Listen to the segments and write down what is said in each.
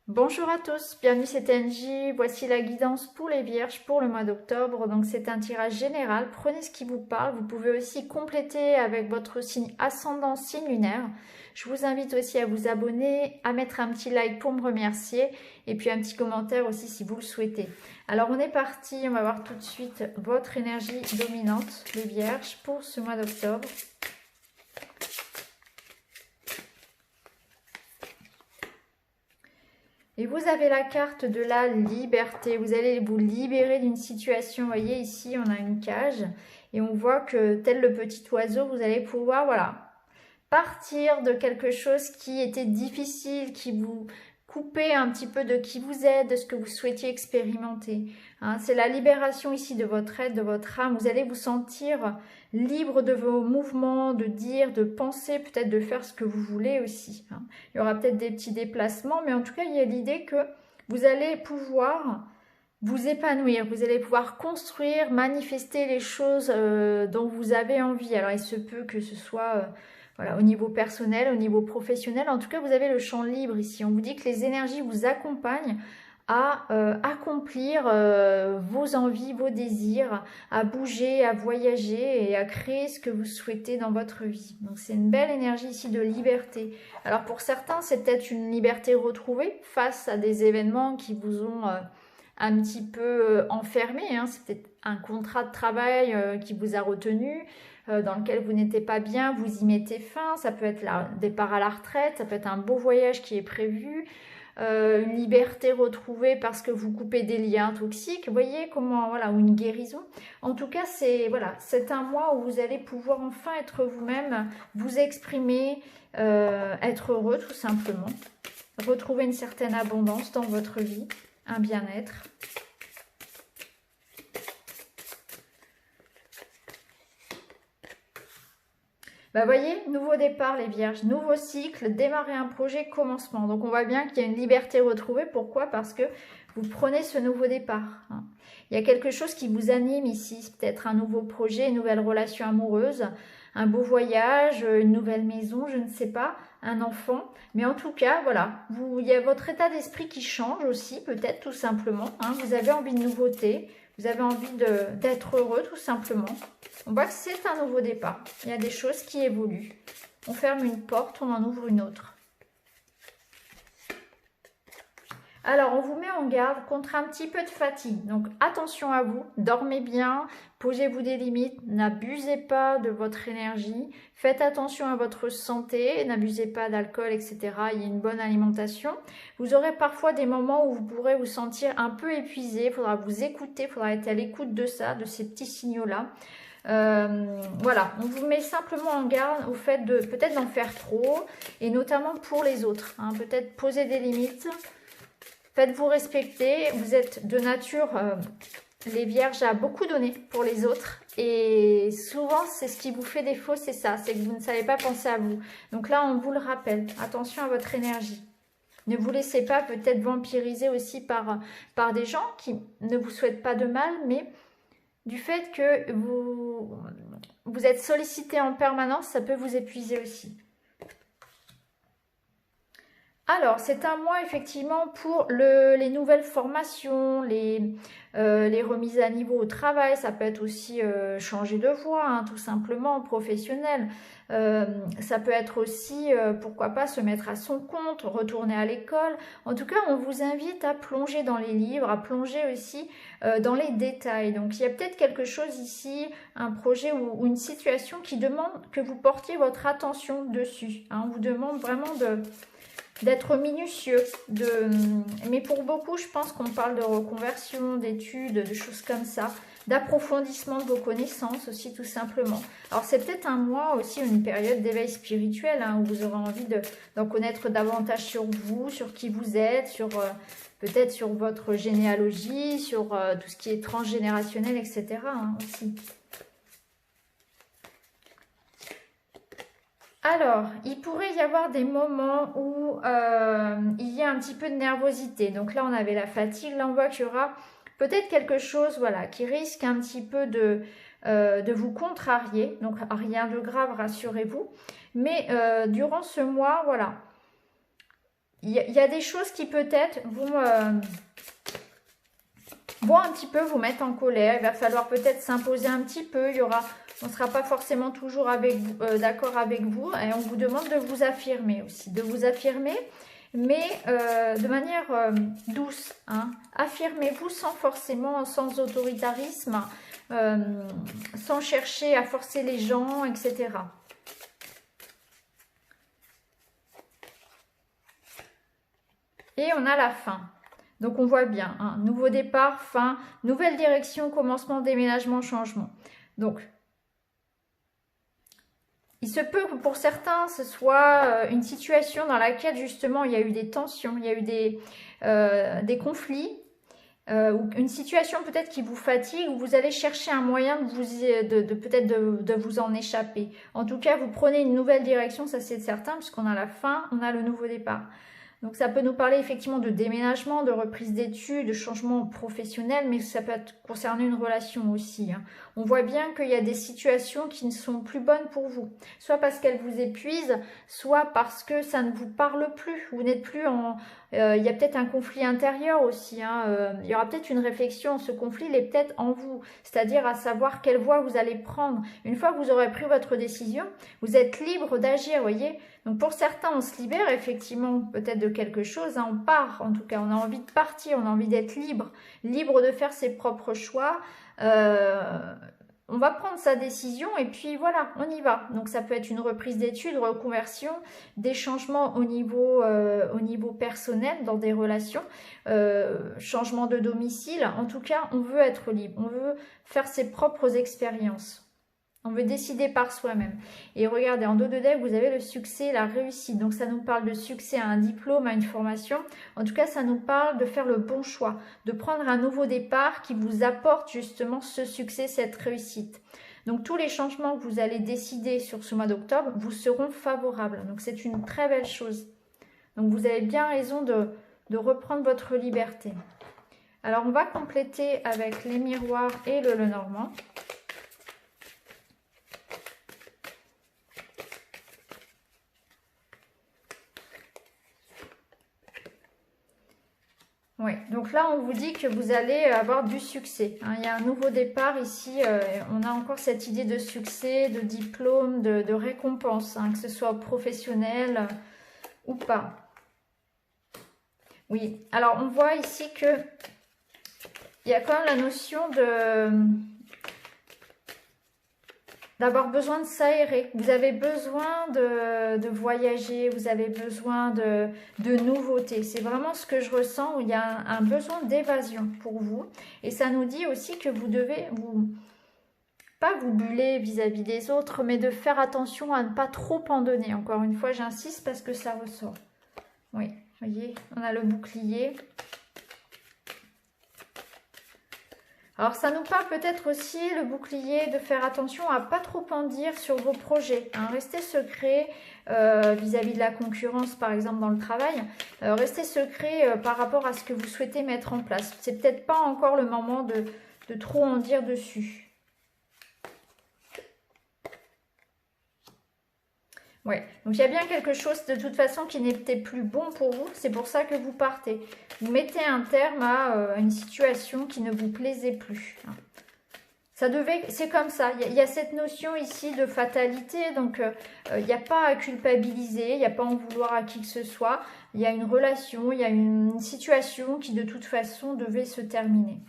Bonjour à tous, bienvenue c'est NJ, voici la guidance pour les vierges pour le mois d'octobre. Donc c'est un tirage général, prenez ce qui vous parle, vous pouvez aussi compléter avec votre signe ascendant, signe lunaire. Je vous invite aussi à vous abonner, à mettre un petit like pour me remercier et puis un petit commentaire aussi si vous le souhaitez. Alors on est parti, on va voir tout de suite votre énergie dominante, les vierges, pour ce mois d'octobre. Et vous avez la carte de la liberté. Vous allez vous libérer d'une situation. Vous voyez, ici, on a une cage. Et on voit que, tel le petit oiseau, vous allez pouvoir, voilà, partir de quelque chose qui était difficile, qui vous coupait un petit peu de qui vous êtes, de ce que vous souhaitiez expérimenter. Hein, c'est la libération ici de votre être, de votre âme. Vous allez vous sentir libre de vos mouvements, de dire, de penser, peut-être de faire ce que vous voulez aussi. Hein. Il y aura peut-être des petits déplacements, mais en tout cas, il y a l'idée que vous allez pouvoir vous épanouir, vous allez pouvoir construire, manifester les choses dont vous avez envie. Alors, il se peut que ce soit voilà, au niveau personnel, au niveau professionnel. En tout cas, vous avez le champ libre ici. On vous dit que les énergies vous accompagnent à accomplir vos envies, vos désirs, à bouger, à voyager et à créer ce que vous souhaitez dans votre vie. Donc c'est une belle énergie ici de liberté. Alors pour certains, c'est peut-être une liberté retrouvée face à des événements qui vous ont un petit peu enfermé. Hein. C'est peut-être un contrat de travail qui vous a retenu, dans lequel vous n'étiez pas bien, vous y mettez fin. Ça peut être le départ à la retraite, ça peut être un beau voyage qui est prévu. Une liberté retrouvée parce que vous coupez des liens toxiques, vous voyez comment, voilà, ou une guérison. En tout cas, c'est voilà, c'est un mois où vous allez pouvoir enfin être vous-même, vous exprimer, être heureux tout simplement, retrouver une certaine abondance dans votre vie, un bien-être. Bah voyez, nouveau départ les vierges, nouveau cycle, démarrer un projet, commencement. Donc on voit bien qu'il y a une liberté retrouvée. Pourquoi? Parce que vous prenez ce nouveau départ. Hein. Il y a quelque chose qui vous anime ici, peut-être un nouveau projet, une nouvelle relation amoureuse, un beau voyage, une nouvelle maison, je ne sais pas, un enfant. Mais en tout cas, voilà, il y a votre état d'esprit qui change aussi, peut-être tout simplement. Hein. Vous avez envie de nouveauté, vous avez envie d'être heureux tout simplement. On voit que c'est un nouveau départ. Il y a des choses qui évoluent. On ferme une porte, on en ouvre une autre. Alors, on vous met en garde contre un petit peu de fatigue. Donc, attention à vous, dormez bien, posez-vous des limites, n'abusez pas de votre énergie, faites attention à votre santé, n'abusez pas d'alcool, etc. Il y a une bonne alimentation. Vous aurez parfois des moments où vous pourrez vous sentir un peu épuisé, il faudra vous écouter, il faudra être à l'écoute de ça, de ces petits signaux-là. Voilà, on vous met simplement en garde au fait de peut-être d'en faire trop, et notamment pour les autres. Hein, peut-être poser des limites. Faites-vous respecter, vous êtes de nature, les vierges, à beaucoup donner pour les autres. Et souvent, c'est ce qui vous fait défaut, c'est ça, c'est que vous ne savez pas penser à vous. Donc là, on vous le rappelle, attention à votre énergie. Ne vous laissez pas peut-être vampiriser aussi par des gens qui ne vous souhaitent pas de mal, mais du fait que vous êtes sollicité en permanence, ça peut vous épuiser aussi. Alors, c'est un mois effectivement pour les nouvelles formations, les remises à niveau au travail. Ça peut être aussi changer de voie, hein, tout simplement, professionnel. Ça peut être aussi, pourquoi pas, se mettre à son compte, retourner à l'école. En tout cas, on vous invite à plonger dans les livres, à plonger aussi dans les détails. Donc, il y a peut-être quelque chose ici, un projet ou une situation qui demande que vous portiez votre attention dessus. Hein. On vous demande vraiment d'être minutieux. Mais pour beaucoup, je pense qu'on parle de reconversion, d'études, de choses comme ça, d'approfondissement de vos connaissances aussi tout simplement. Alors c'est peut-être un mois aussi, une période d'éveil spirituel, hein, où vous aurez envie d'en connaître davantage sur vous, sur qui vous êtes, sur peut-être sur votre généalogie, sur tout ce qui est transgénérationnel, etc. Hein, aussi. Alors, il pourrait y avoir des moments où il y a un petit peu de nervosité. Donc là, on avait la fatigue. Là, on voit qu'il y aura peut-être quelque chose, voilà, qui risque un petit peu de vous contrarier. Donc, rien de grave, rassurez-vous. Mais durant ce mois, voilà, y a des choses qui peut-être vont un petit peu vous mettre en colère. Il va falloir peut-être s'imposer un petit peu. On ne sera pas forcément toujours d'accord avec vous. Et on vous demande de vous affirmer aussi. De vous affirmer, mais de manière douce. Hein. Affirmez-vous sans autoritarisme, sans chercher à forcer les gens, etc. Et on a la fin. Donc on voit bien, hein, nouveau départ, fin, nouvelle direction, commencement, déménagement, changement. Donc, il se peut que pour certains, ce soit une situation dans laquelle justement il y a eu des tensions, il y a eu des conflits, ou une situation peut-être qui vous fatigue, où vous allez chercher un moyen peut-être de vous en échapper. En tout cas, vous prenez une nouvelle direction, ça c'est certain, puisqu'on a la fin, on a le nouveau départ. Donc ça peut nous parler effectivement de déménagement, de reprise d'études, de changement professionnel, mais ça peut concerner une relation aussi. Hein. On voit bien qu'il y a des situations qui ne sont plus bonnes pour vous. Soit parce qu'elles vous épuisent, soit parce que ça ne vous parle plus. Vous n'êtes plus en... il y a peut-être un conflit intérieur aussi. Hein. Il y aura peut-être une réflexion. Ce conflit, il est peut-être en vous. C'est-à-dire à savoir quelle voie vous allez prendre. Une fois que vous aurez pris votre décision, vous êtes libre d'agir, voyez. Donc pour certains, on se libère effectivement peut-être de quelque chose. Hein. On part, en tout cas, on a envie de partir, on a envie d'être libre. Libre de faire ses propres choix. On va prendre sa décision et puis voilà, on y va. Donc ça peut être une reprise d'études, reconversion, des changements au niveau personnel dans des relations, changement de domicile. En tout cas, on veut être libre, on veut faire ses propres expériences. On veut décider par soi-même. Et regardez, en dos de deck, vous avez le succès, la réussite. Donc, ça nous parle de succès à un diplôme, à une formation. En tout cas, ça nous parle de faire le bon choix, de prendre un nouveau départ qui vous apporte justement ce succès, cette réussite. Donc, tous les changements que vous allez décider sur ce mois d'octobre vous seront favorables. Donc, c'est une très belle chose. Donc, vous avez bien raison de reprendre votre liberté. Alors, on va compléter avec les miroirs et le Lenormand. Oui, donc là, on vous dit que vous allez avoir du succès. Hein. Il y a un nouveau départ ici. On a encore cette idée de succès, de diplôme, de récompense, hein, que ce soit professionnel ou pas. Oui, alors on voit ici que il y a quand même la notion d'avoir besoin de s'aérer. Vous avez besoin de voyager, vous avez besoin de nouveautés. C'est vraiment ce que je ressens, où il y a un besoin d'évasion pour vous. Et ça nous dit aussi que vous devez pas vous buller vis-à-vis des autres, mais de faire attention à ne pas trop en donner. Encore une fois, j'insiste parce que ça ressort. Oui, vous voyez, on a le bouclier. Alors, ça nous parle peut-être aussi, le bouclier, de faire attention à pas trop en dire sur vos projets. Hein. Restez secret vis-à-vis de la concurrence, par exemple, dans le travail. Restez secret par rapport à ce que vous souhaitez mettre en place. C'est peut-être pas encore le moment de trop en dire dessus. Ouais, donc il y a bien quelque chose de toute façon qui n'était plus bon pour vous. C'est pour ça que vous partez. Vous mettez un terme à une situation qui ne vous plaisait plus. C'est comme ça. Il y a cette notion ici de fatalité. Donc il n'y a pas à culpabiliser. Il n'y a pas à en vouloir à qui que ce soit. Il y a une relation, il y a une situation qui de toute façon devait se terminer.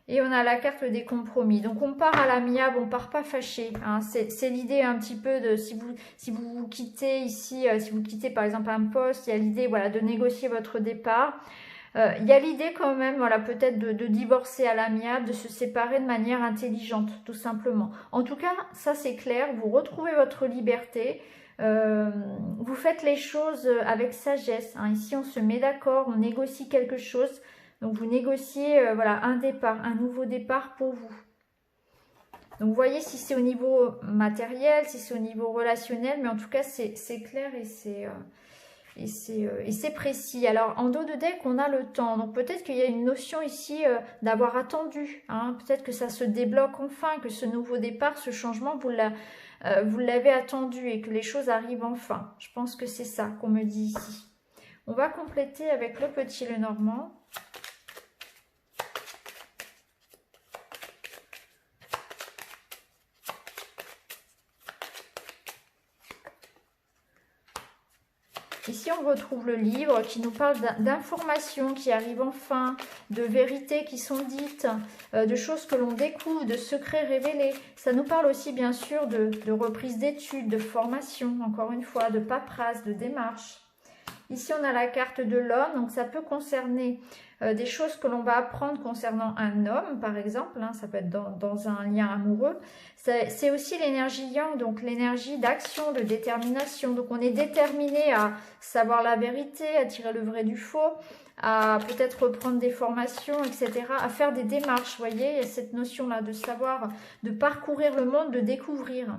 Et on a la carte des compromis. Donc, on part à l'amiable, on ne part pas fâché. Hein. C'est l'idée un petit peu de si vous quittez ici, si vous quittez par exemple un poste, il y a l'idée voilà, de négocier votre départ. Il y a l'idée quand même, voilà, peut-être de divorcer à l'amiable, de se séparer de manière intelligente, tout simplement. En tout cas, ça c'est clair, vous retrouvez votre liberté. Vous faites les choses avec sagesse. Hein. Ici, on se met d'accord, on négocie quelque chose. Donc, vous négociez voilà, un départ, un nouveau départ pour vous. Donc, vous voyez si c'est au niveau matériel, si c'est au niveau relationnel, mais en tout cas, c'est clair et c'est précis. Alors, en dos de deck, on a le temps. Donc, peut-être qu'il y a une notion ici d'avoir attendu. Hein. Peut-être que ça se débloque enfin, que ce nouveau départ, ce changement, vous l'avez attendu et que les choses arrivent enfin. Je pense que c'est ça qu'on me dit ici. On va compléter avec le petit Lenormand. Ici, on retrouve le livre qui nous parle d'informations qui arrivent enfin, de vérités qui sont dites, de choses que l'on découvre, de secrets révélés. Ça nous parle aussi, bien sûr, de reprise d'études, de formation, encore une fois, de paperasse, de démarche. Ici, on a la carte de l'homme, donc ça peut concerner des choses que l'on va apprendre concernant un homme, par exemple, hein, ça peut être dans un lien amoureux. C'est aussi l'énergie yang, donc l'énergie d'action, de détermination. Donc on est déterminé à savoir la vérité, à tirer le vrai du faux, à peut-être reprendre des formations, etc., à faire des démarches, vous voyez, il y a cette notion-là de savoir, de parcourir le monde, de découvrir.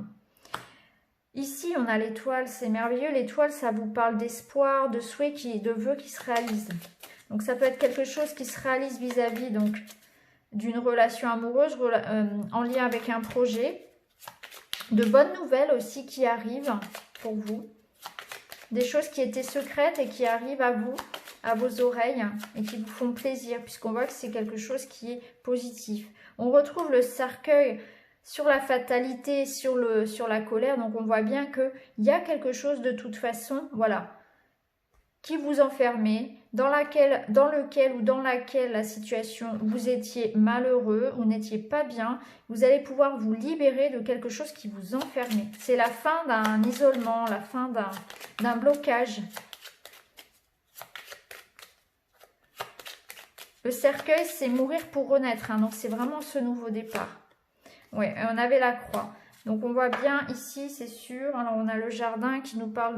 Ici, on a l'étoile, c'est merveilleux. L'étoile, ça vous parle d'espoir, de souhaits, de vœux qui se réalisent. Donc, ça peut être quelque chose qui se réalise vis-à-vis d'une relation amoureuse en lien avec un projet. De bonnes nouvelles aussi qui arrivent pour vous. Des choses qui étaient secrètes et qui arrivent à vous, à vos oreilles et qui vous font plaisir puisqu'on voit que c'est quelque chose qui est positif. On retrouve le cercueil sur la fatalité, sur la colère. Donc, on voit bien qu'il y a quelque chose de toute façon, voilà, qui vous enfermait, dans laquelle la situation, vous étiez malheureux, vous n'étiez pas bien. Vous allez pouvoir vous libérer de quelque chose qui vous enfermait. C'est la fin d'un isolement, la fin d'un blocage. Le cercueil, c'est mourir pour renaître, hein, donc c'est vraiment ce nouveau départ. Oui, on avait la croix. Donc, on voit bien ici, c'est sûr. Alors, on a le jardin qui nous parle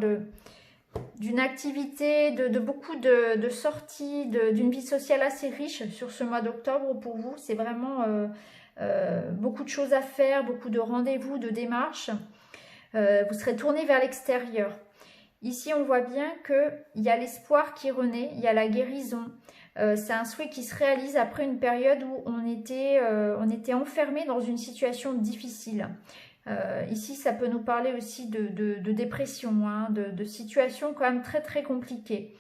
d'une activité, de beaucoup de sorties, d'une vie sociale assez riche sur ce mois d'octobre pour vous. C'est vraiment beaucoup de choses à faire, beaucoup de rendez-vous, de démarches. Vous serez tourné vers l'extérieur. Ici, on voit bien qu'il y a l'espoir qui renaît, il y a la guérison. C'est un souhait qui se réalise après une période où on était enfermé dans une situation difficile. Ici, ça peut nous parler aussi de dépression, hein, de situations quand même très très compliquées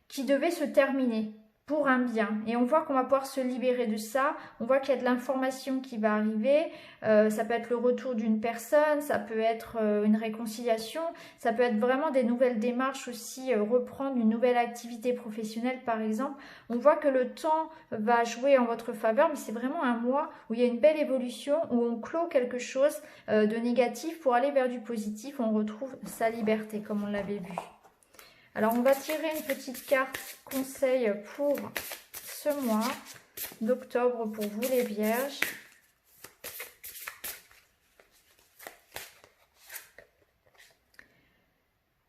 qui devaient se terminer pour un bien. Et on voit qu'on va pouvoir se libérer de ça. On voit qu'il y a de l'information qui va arriver. Ça peut être le retour d'une personne, ça peut être une réconciliation, ça peut être vraiment des nouvelles démarches aussi, reprendre une nouvelle activité professionnelle par exemple. On voit que le temps va jouer en votre faveur, mais c'est vraiment un mois où il y a une belle évolution, où on clôt quelque chose de négatif pour aller vers du positif. On retrouve sa liberté comme on l'avait vu. Alors, on va tirer une petite carte conseil pour ce mois d'octobre pour vous les vierges.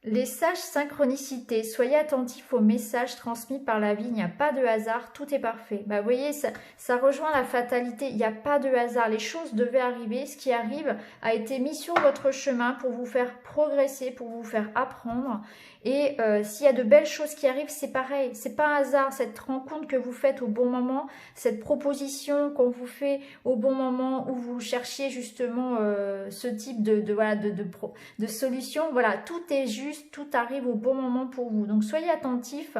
Les sages synchronicités, soyez attentifs aux messages transmis par la vie, il n'y a pas de hasard, tout est parfait. Bah, vous voyez, ça rejoint la fatalité, il n'y a pas de hasard, les choses devaient arriver, ce qui arrive a été mis sur votre chemin pour vous faire progresser, pour vous faire apprendre. Et s'il y a de belles choses qui arrivent, c'est pareil, c'est pas un hasard, cette rencontre que vous faites au bon moment, cette proposition qu'on vous fait au bon moment où vous cherchiez justement ce type de solution, voilà, tout est juste, tout arrive au bon moment pour vous. Donc soyez attentifs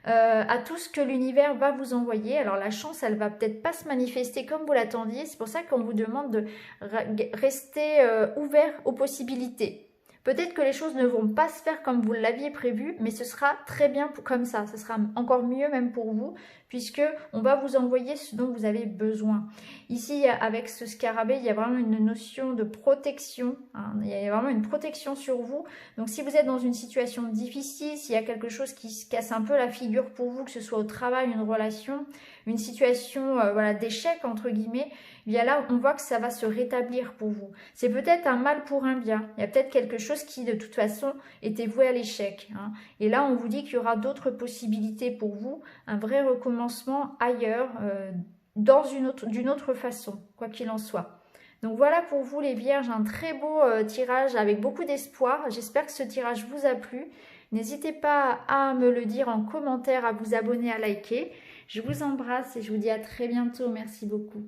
à tout ce que l'univers va vous envoyer. Alors la chance, elle va peut-être pas se manifester comme vous l'attendiez. C'est pour ça qu'on vous demande de rester ouvert aux possibilités. Peut-être que les choses ne vont pas se faire comme vous l'aviez prévu, mais ce sera très bien comme ça. Ce sera encore mieux même pour vous, puisque on va vous envoyer ce dont vous avez besoin. Ici, avec ce scarabée, il y a vraiment une notion de protection. Hein. Il y a vraiment une protection sur vous. Donc, si vous êtes dans une situation difficile, s'il y a quelque chose qui se casse un peu la figure pour vous, que ce soit au travail, une relation, une situation voilà, d'échec, entre guillemets, eh bien là, on voit que ça va se rétablir pour vous. C'est peut-être un mal pour un bien. Il y a peut-être quelque chose qui, de toute façon, était voué à l'échec. Hein. Et là, on vous dit qu'il y aura d'autres possibilités pour vous, un vrai recommencement ailleurs, d'une autre façon, quoi qu'il en soit. Donc voilà pour vous les vierges, un très beau tirage avec beaucoup d'espoir. J'espère que ce tirage vous a plu. N'hésitez pas à me le dire en commentaire, à vous abonner, à liker. Je vous embrasse et je vous dis à très bientôt. Merci beaucoup.